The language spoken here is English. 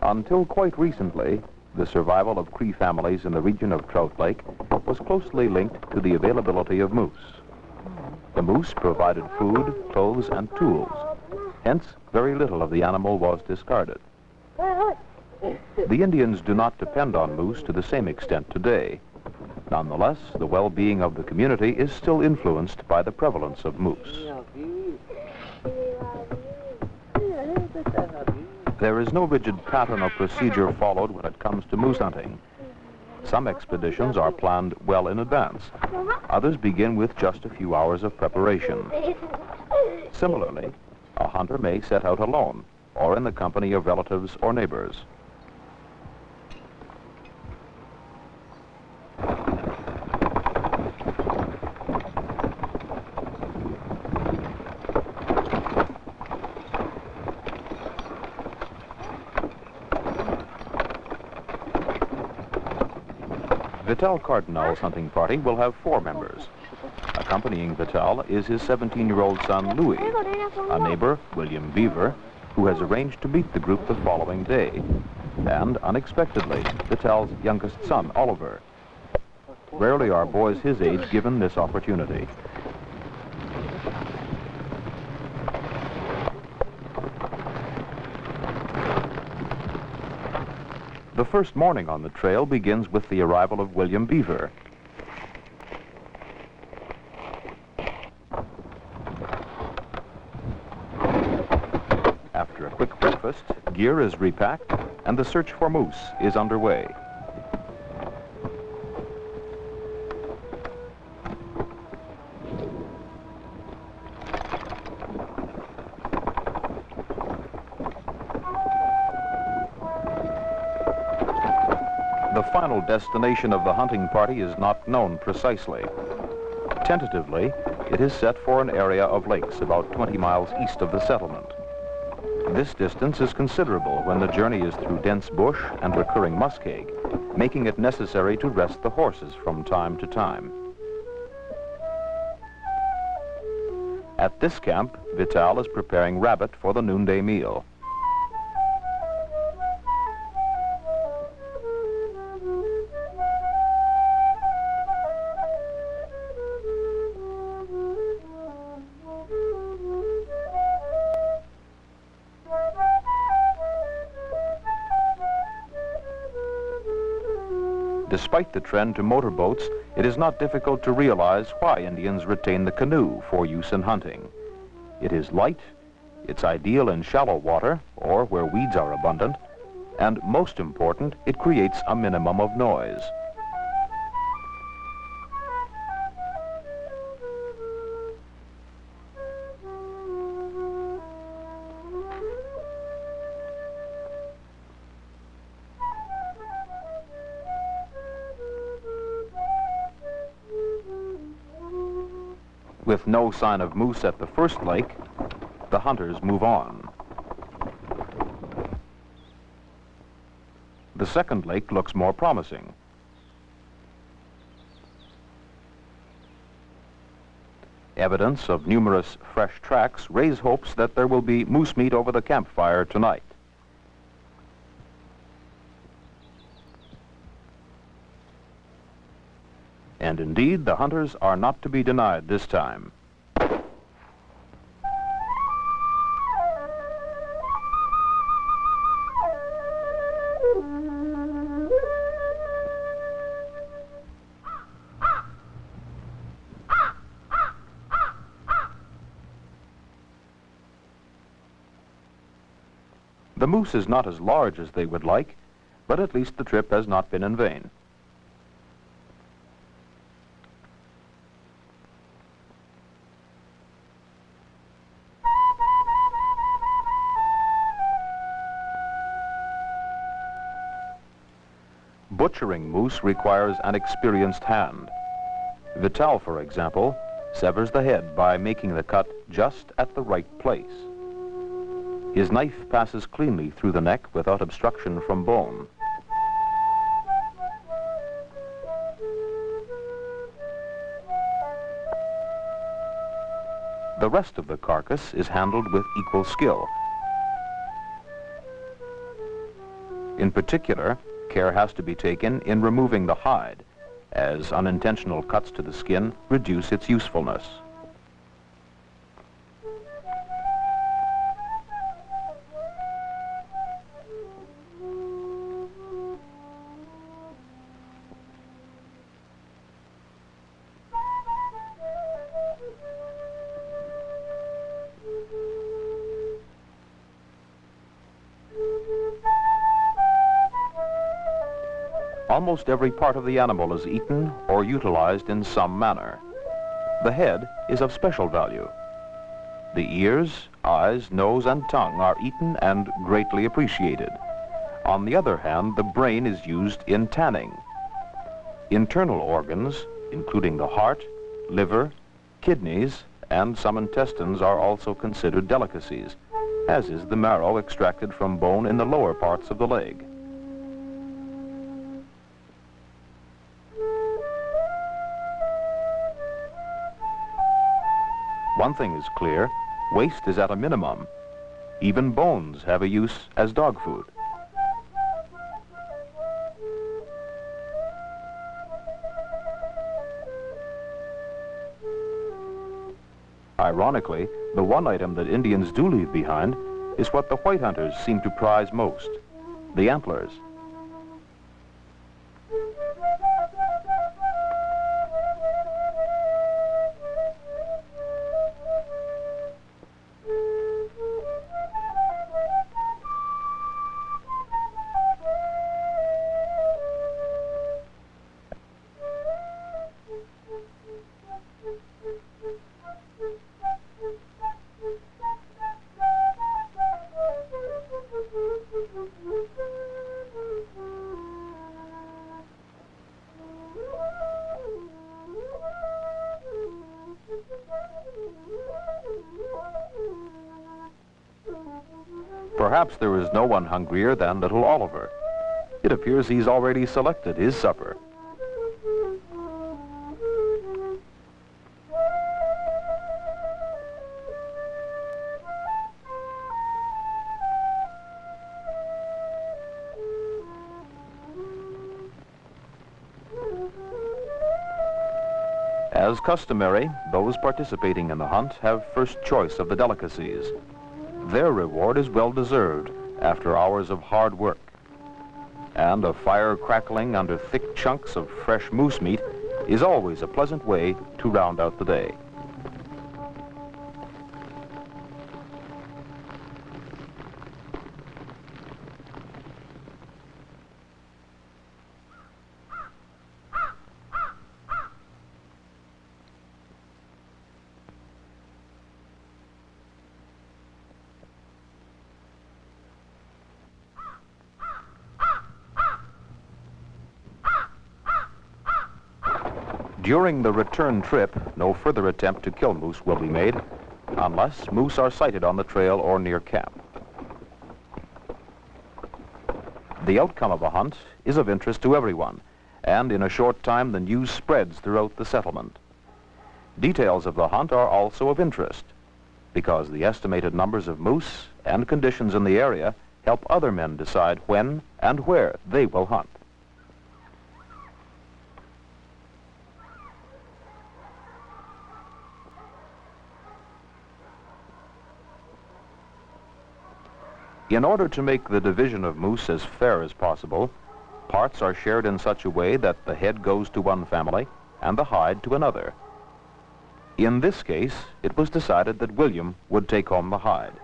Until quite recently, the survival of Cree families in the region of Trout Lake was closely linked to the availability of moose. The moose provided food, clothes, and tools. Hence, very little of the animal was discarded. The Indians do not depend on moose to the same extent today. Nonetheless, the well-being of the community is still influenced by the prevalence of moose. There is no rigid pattern or procedure followed when it comes to moose hunting. Some expeditions are planned well in advance. Others begin with just a few hours of preparation. Similarly, a hunter may set out alone or in the company of relatives or neighbors. Vital Cardinal's hunting party will have 4 members. Accompanying Vital is his 17-year-old son, Louis, a neighbor, William Beaver, who has arranged to meet the group the following day, and, unexpectedly, Vital's youngest son, Oliver. Rarely are boys his age given this opportunity. The first morning on the trail begins with the arrival of William Beaver. After a quick breakfast, gear is repacked and the search for moose is underway. The final destination of the hunting party is not known precisely. Tentatively, it is set for an area of lakes about 20 miles east of the settlement. This distance is considerable when the journey is through dense bush and recurring muskeg, making it necessary to rest the horses from time to time. At this camp, Vital is preparing rabbit for the noonday meal. Despite the trend to motorboats, it is not difficult to realize why Indians retain the canoe for use in hunting. It is light, it's ideal in shallow water or where weeds are abundant, and most important, it creates a minimum of noise. With no sign of moose at the first lake, the hunters move on. The second lake looks more promising. Evidence of numerous fresh tracks raise hopes that there will be moose meat over the campfire tonight. And indeed, the hunters are not to be denied this time. The moose is not as large as they would like, but at least the trip has not been in vain. Butchering moose requires an experienced hand. Vital, for example, severs the head by making the cut just at the right place. His knife passes cleanly through the neck without obstruction from bone. The rest of the carcass is handled with equal skill. In particular, care has to be taken in removing the hide, as unintentional cuts to the skin reduce its usefulness. Almost every part of the animal is eaten or utilized in some manner. The head is of special value. The ears, eyes, nose, and tongue are eaten and greatly appreciated. On the other hand, the brain is used in tanning. Internal organs, including the heart, liver, kidneys, and some intestines, are also considered delicacies, as is the marrow extracted from bone in the lower parts of the leg. One thing is clear, waste is at a minimum. Even bones have a use as dog food. Ironically, the one item that Indians do leave behind is what the white hunters seem to prize most, the antlers. Perhaps there is no one hungrier than little Oliver. It appears he's already selected his supper. As customary, those participating in the hunt have first choice of the delicacies. Their reward is well-deserved after hours of hard work. And a fire crackling under thick chunks of fresh moose meat is always a pleasant way to round out the day. During the return trip, no further attempt to kill moose will be made unless moose are sighted on the trail or near camp. The outcome of a hunt is of interest to everyone, and in a short time the news spreads throughout the settlement. Details of the hunt are also of interest because the estimated numbers of moose and conditions in the area help other men decide when and where they will hunt. In order to make the division of moose as fair as possible, parts are shared in such a way that the head goes to one family and the hide to another. In this case, it was decided that William would take home the hide.